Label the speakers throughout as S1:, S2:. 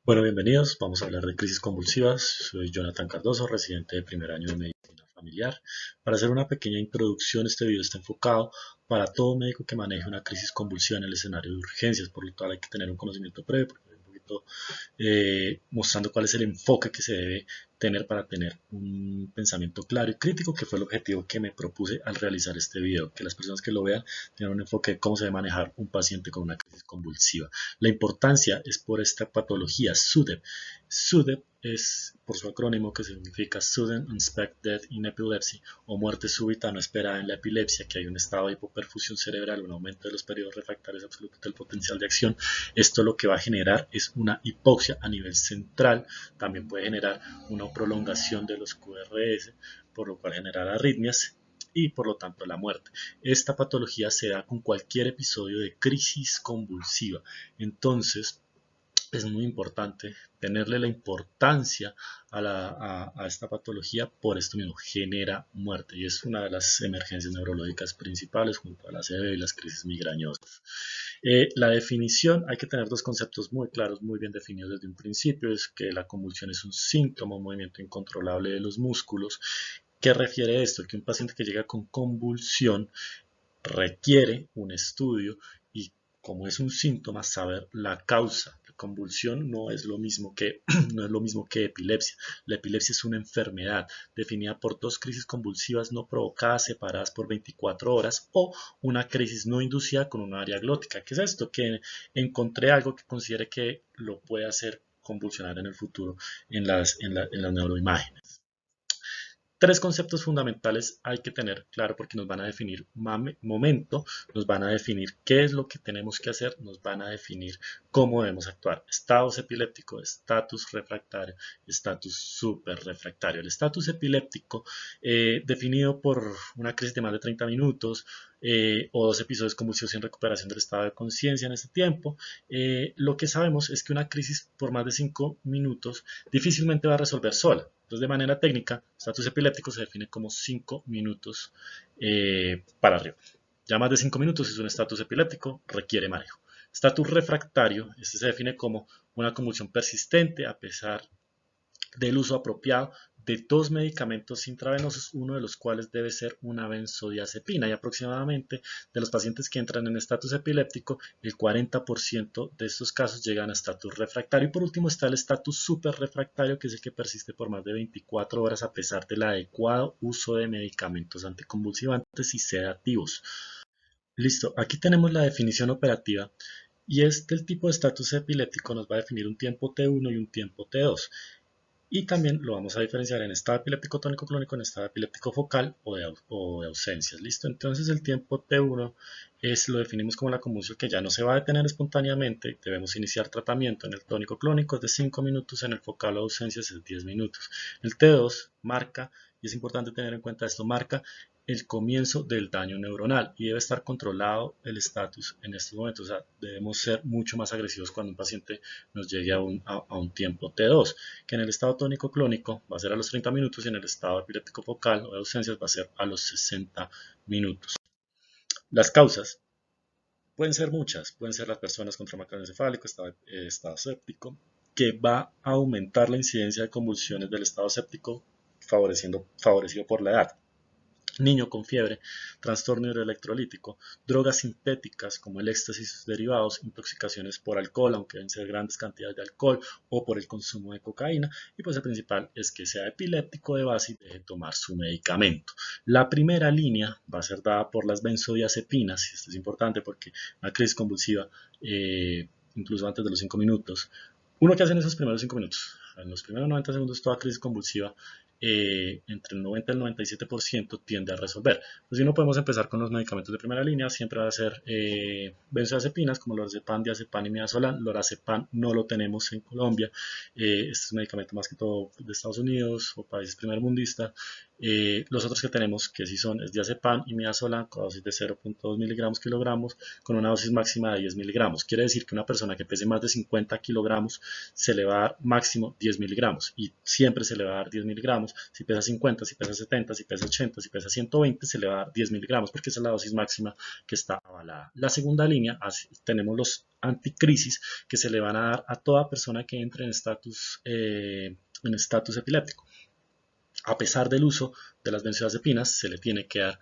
S1: Bueno, bienvenidos. Vamos a hablar de crisis convulsivas. Soy Jonathan Cardoso, residente de primer año de medicina familiar. Para hacer una pequeña introducción, este video está enfocado para todo médico que maneje una crisis convulsiva en el escenario de urgencias, por lo cual hay que tener un conocimiento previo, porque hay un poquito mostrando cuál es el enfoque que se debe tener para tener un pensamiento claro y crítico, que fue el objetivo que me propuse al realizar este video, que las personas que lo vean tengan un enfoque de cómo se debe manejar un paciente con una crisis convulsiva. La importancia es por esta patología SUDEP. SUDEP es por su acrónimo, que significa Sudden Unexpected Death in Epilepsy, o muerte súbita no esperada en la epilepsia, que hay un estado de hipoperfusión cerebral, un aumento de los periodos refractarios absolutos del potencial de acción. Esto lo que va a generar es una hipoxia a nivel central. También puede generar una prolongación de los QRS, por lo cual generar arritmias y por lo tanto la muerte. Esta patología se da con cualquier episodio de crisis convulsiva. Entonces, es muy importante tenerle la importancia a esta patología. Por esto mismo genera muerte y es una de las emergencias neurológicas principales junto a la CB y las crisis migrañosas. La definición, hay que tener dos conceptos muy claros, muy bien definidos desde un principio. Es que la convulsión es un síntoma, un movimiento incontrolable de los músculos. ¿Qué refiere esto? Que un paciente que llega con convulsión requiere un estudio y, como es un síntoma, saber la causa. La convulsión no es lo mismo que, no es lo mismo que epilepsia. La epilepsia es una enfermedad definida por dos crisis convulsivas no provocadas separadas por 24 horas o una crisis no inducida con una área glótica. ¿Qué es esto? Que encontré algo que considere que lo puede hacer convulsionar en el futuro en las neuroimágenes. Tres conceptos fundamentales hay que tener claro, porque nos van a definir momento, nos van a definir qué es lo que tenemos que hacer, nos van a definir cómo debemos actuar. Estatus epiléptico, estatus refractario, estatus superrefractario. El estatus epiléptico, definido por una crisis de más de 30 minutos, o dos episodios convulsivos sin recuperación del estado de conciencia en este tiempo. Lo que sabemos es que una crisis por más de 5 minutos difícilmente va a resolver sola. Entonces, de manera técnica, estatus epiléptico se define como 5 minutos para arriba. Ya más de 5 minutos es un estatus epiléptico, requiere manejo. Estatus refractario, este se define como una convulsión persistente a pesar del uso apropiado de dos medicamentos intravenosos, uno de los cuales debe ser una benzodiazepina, y aproximadamente de los pacientes que entran en estatus epiléptico, el 40% de estos casos llegan a estatus refractario. Y por último está el estatus superrefractario, que es el que persiste por más de 24 horas a pesar del adecuado uso de medicamentos anticonvulsivantes y sedativos. Listo, aquí tenemos la definición operativa, y es que el tipo de estatus epiléptico nos va a definir un tiempo T1 y un tiempo T2. Y también lo vamos a diferenciar en estado epiléptico tónico clónico, en estado epiléptico focal o de ausencias. ¿Listo? Entonces el tiempo T1 lo definimos como la convulsión que ya no se va a detener espontáneamente. Debemos iniciar tratamiento. En el tónico clónico es de 5 minutos, en el focal o ausencias es 10 minutos. El T2 marca, y es importante tener en cuenta esto, marca el comienzo del daño neuronal y debe estar controlado el estatus en estos momentos. O sea, debemos ser mucho más agresivos cuando un paciente nos llegue a un tiempo T2, que en el estado tónico clónico va a ser a los 30 minutos y en el estado epiléptico focal o de ausencias va a ser a los 60 minutos. Las causas pueden ser muchas, pueden ser las personas con trauma craneoencefálico, estado séptico, que va a aumentar la incidencia de convulsiones del estado séptico favorecido por la edad. Niño con fiebre, trastorno hidroelectrolítico, drogas sintéticas como el éxtasis y sus derivados, intoxicaciones por alcohol, aunque deben ser grandes cantidades de alcohol, o por el consumo de cocaína. Y pues el principal es que sea epiléptico de base y deje de tomar su medicamento. La primera línea va a ser dada por las benzodiazepinas, y esto es importante porque una crisis convulsiva, incluso antes de los 5 minutos, uno que hace en esos primeros 5 minutos, en los primeros 90 segundos toda crisis convulsiva, entre el 90 y el 97% tiende a resolver. Pues si no podemos empezar con los medicamentos de primera línea, siempre va a ser benzodiazepinas como lorazepam, diazepam y midazolam. Lorazepam no lo tenemos en Colombia. Este es un medicamento más que todo de Estados Unidos o países primermundistas. Los otros que tenemos, que sí son, es diazepam y midazolam, con dosis de 0.2 miligramos kilogramos, con una dosis máxima de 10 miligramos. Quiere decir que una persona que pese más de 50 kilogramos se le va a dar máximo 10 miligramos y siempre se le va a dar 10 miligramos. Si pesa 50, si pesa 70, si pesa 80, si pesa 120, se le va a dar 10 miligramos porque esa es la dosis máxima que está avalada. La segunda línea, tenemos los anticrisis que se le van a dar a toda persona que entre en estatus epiléptico. A pesar del uso de las benzodiazepinas, se le tiene que dar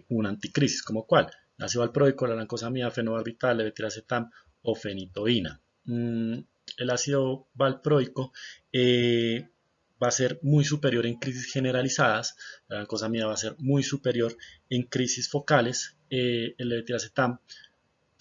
S1: un anticrisis, como cuál, ácido valproico, la lancosamida, fenobarbital, levetiracetam o fenitoína. El ácido valproico va a ser muy superior en crisis generalizadas, la lancosamida va a ser muy superior en crisis focales, el levetiracetam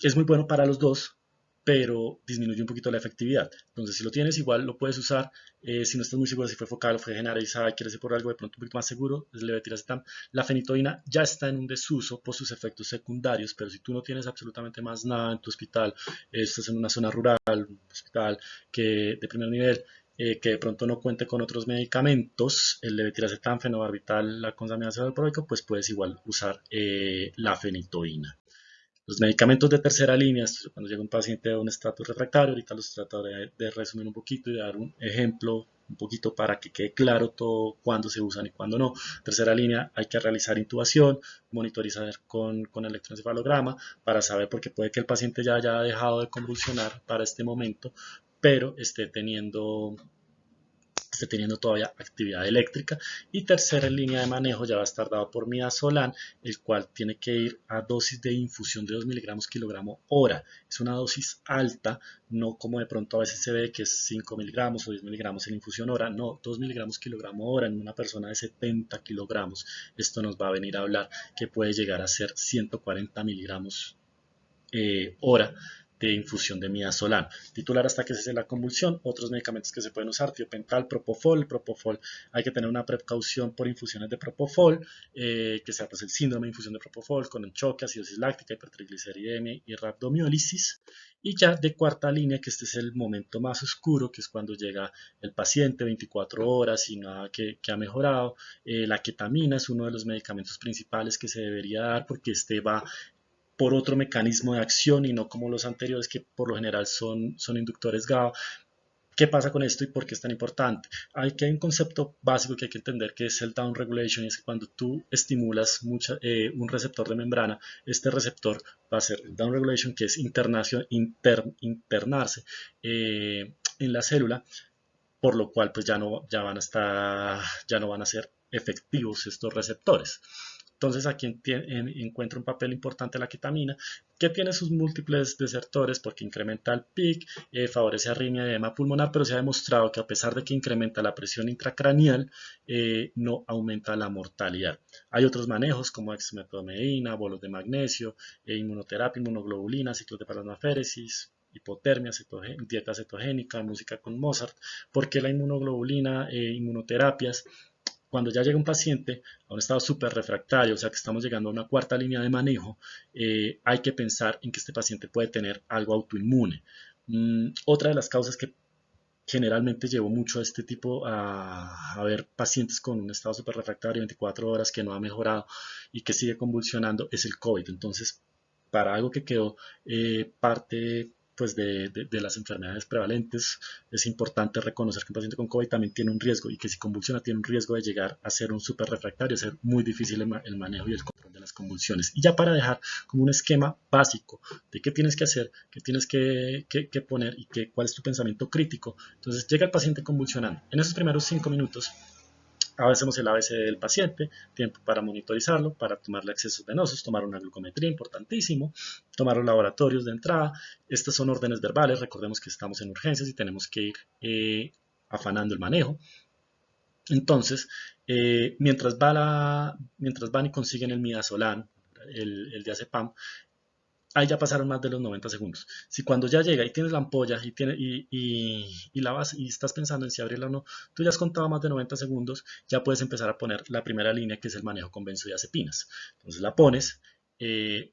S1: es muy bueno para los dos, pero disminuye un poquito la efectividad. Entonces, si lo tienes, igual lo puedes usar. Si no estás muy seguro si fue focal o fue generalizada y quieres ir por algo de pronto un poquito más seguro, es levetiracetam. La fenitoína ya está en un desuso por sus efectos secundarios, pero si tú no tienes absolutamente más nada en tu hospital, estás en una zona rural, un hospital que, de primer nivel, que de pronto no cuente con otros medicamentos, el levetiracetam, fenobarbital, la consaminación del valproico, pues puedes igual usar la fenitoína. Los medicamentos de tercera línea, cuando llega un paciente a un estatus refractario, ahorita los trataré de resumir un poquito y de dar un ejemplo un poquito para que quede claro todo cuándo se usan y cuándo no. Tercera línea, hay que realizar intubación, monitorizar con electroencefalograma para saber, porque puede que el paciente ya haya dejado de convulsionar para este momento, pero esté teniendo todavía actividad eléctrica. Y tercera línea de manejo ya va a estar dado por midazolam, el cual tiene que ir a dosis de infusión de 2 miligramos kilogramo hora. Es una dosis alta, no como de pronto a veces se ve que es 5 miligramos o 10 miligramos en infusión hora, no, 2 miligramos kilogramo hora en una persona de 70 kilogramos. Esto nos va a venir a hablar que puede llegar a ser 140 miligramos hora de infusión de midazolam. Titular hasta que cese la convulsión. Otros medicamentos que se pueden usar, tiopental, propofol. Propofol, hay que tener una precaución por infusiones de propofol, que sea pues el síndrome de infusión de propofol con choque, acidosis láctica, hipertrigliceridemia y rhabdomiólisis. Y ya de cuarta línea, que este es el momento más oscuro, que es cuando llega el paciente 24 horas y nada que ha mejorado. La ketamina es uno de los medicamentos principales que se debería dar porque este va por otro mecanismo de acción y no como los anteriores que por lo general son inductores GABA. ¿Qué pasa con esto y por qué es tan importante? Hay un concepto básico que hay que entender que es el down regulation, y es que cuando tú estimulas un receptor de membrana, este receptor va a ser el down regulation, que es internarse en la célula, por lo cual pues ya no van a ser efectivos estos receptores. Entonces aquí encuentra un papel importante la ketamina, que tiene sus múltiples desertores porque incrementa el PIC, favorece arritmia y edema pulmonar, pero se ha demostrado que a pesar de que incrementa la presión intracraneal, no aumenta la mortalidad. Hay otros manejos como dexmedetomidina, bolos de magnesio, inmunoterapia, inmunoglobulina, ciclos de plasmaféresis, hipotermia, dieta cetogénica, música con Mozart. Porque la inmunoglobulina, inmunoterapias, cuando ya llega un paciente a un estado súper refractario, o sea que estamos llegando a una cuarta línea de manejo, hay que pensar en que este paciente puede tener algo autoinmune. Otra de las causas que generalmente llevo mucho a este tipo a ver pacientes con un estado súper refractario 24 horas que no ha mejorado y que sigue convulsionando es el COVID. Entonces, para algo que quedó parte pues de las enfermedades prevalentes, es importante reconocer que un paciente con COVID también tiene un riesgo y que si convulsiona tiene un riesgo de llegar a ser un súper refractario, a ser muy difícil el manejo y el control de las convulsiones. Y ya para dejar como un esquema básico de qué tienes que hacer, qué tienes que poner y cuál es tu pensamiento crítico. Entonces llega el paciente convulsionando. En esos primeros 5 minutos hacemos el ABC del paciente, tiempo para monitorizarlo, para tomarle accesos venosos, tomar una glucometría, importantísimo, tomar los laboratorios de entrada. Estas son órdenes verbales, recordemos que estamos en urgencias y tenemos que ir afanando el manejo. Entonces, mientras van y consiguen el midazolam, el diazepam, ahí ya pasaron más de los 90 segundos. Si cuando ya llega y tienes la ampolla y la vas y estás pensando en si abrirla o no, tú ya has contado más de 90 segundos, ya puedes empezar a poner la primera línea, que es el manejo con benzodiazepinas. Entonces la pones, le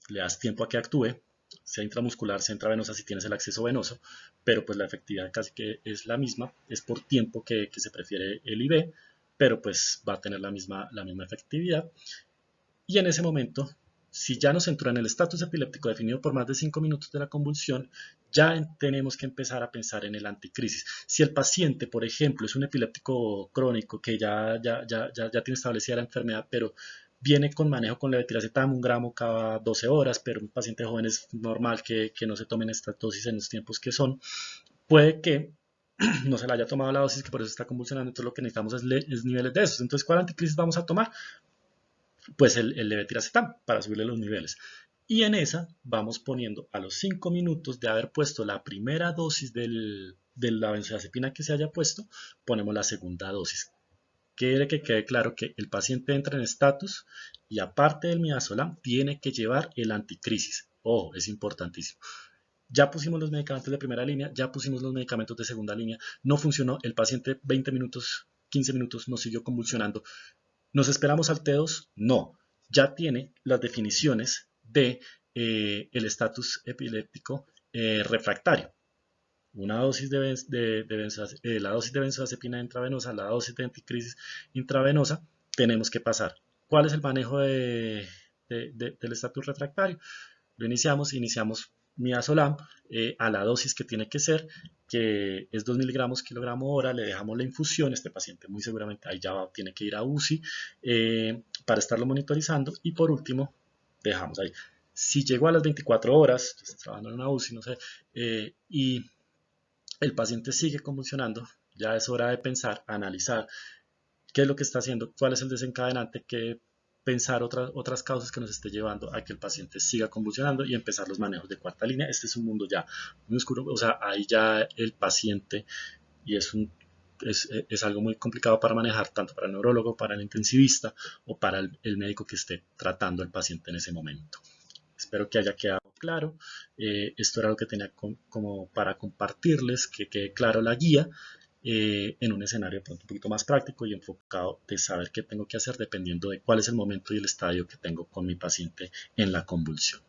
S1: das tiempo a que actúe, sea intramuscular, sea intravenosa si tienes el acceso venoso, pero pues la efectividad casi que es la misma, es por tiempo que se prefiere el IV. pero pues va a tener la misma efectividad. Y en ese momento, si ya nos entró en el estatus epiléptico definido por más de 5 minutos de la convulsión, ya tenemos que empezar a pensar en el anticrisis. Si el paciente, por ejemplo, es un epiléptico crónico que ya tiene establecida la enfermedad, pero viene con manejo con levetiracetam, 1 gramo cada 12 horas, pero un paciente joven es normal que no se tomen estas dosis en los tiempos que son, puede que no se le haya tomado la dosis, que por eso está convulsionando. Entonces lo que necesitamos es niveles de esos. Entonces, ¿cuál anticrisis vamos a tomar? Pues el levetiracetam para subirle los niveles. Y en esa vamos poniendo a los 5 minutos de haber puesto la primera dosis de la benzodiazepina que se haya puesto, ponemos la segunda dosis. Quiere que quede claro que el paciente entra en estatus y aparte del midazolam tiene que llevar el anticrisis. Ojo, es importantísimo. Ya pusimos los medicamentos de primera línea, ya pusimos los medicamentos de segunda línea, no funcionó, el paciente 20 minutos, 15 minutos nos siguió convulsionando. ¿Nos esperamos al T2? No, ya tiene las definiciones de el estatus epiléptico refractario. Una dosis la dosis de benzodiazepina intravenosa, la dosis de anticrisis intravenosa, tenemos que pasar. ¿Cuál es el manejo del estatus refractario? Lo iniciamos midazolam a la dosis que tiene que ser, que es 2 miligramos kilogramo hora, le dejamos la infusión, este paciente muy seguramente ahí ya tiene que ir a UCI para estarlo monitorizando, y por último dejamos ahí. Si llegó a las 24 horas, está trabajando en una UCI, no sé, y el paciente sigue convulsionando, ya es hora de pensar, analizar qué es lo que está haciendo, cuál es el desencadenante, qué pensar otras causas que nos esté llevando a que el paciente siga convulsionando y empezar los manejos de cuarta línea. Este es un mundo ya muy oscuro, o sea, ahí ya el paciente, y es algo muy complicado para manejar, tanto para el neurólogo, para el intensivista o para el médico que esté tratando al paciente en ese momento. Espero que haya quedado claro. Esto era lo que tenía como para compartirles, que quede claro la guía en un escenario pronto un poquito más práctico y enfocado de saber qué tengo que hacer dependiendo de cuál es el momento y el estadio que tengo con mi paciente en la convulsión.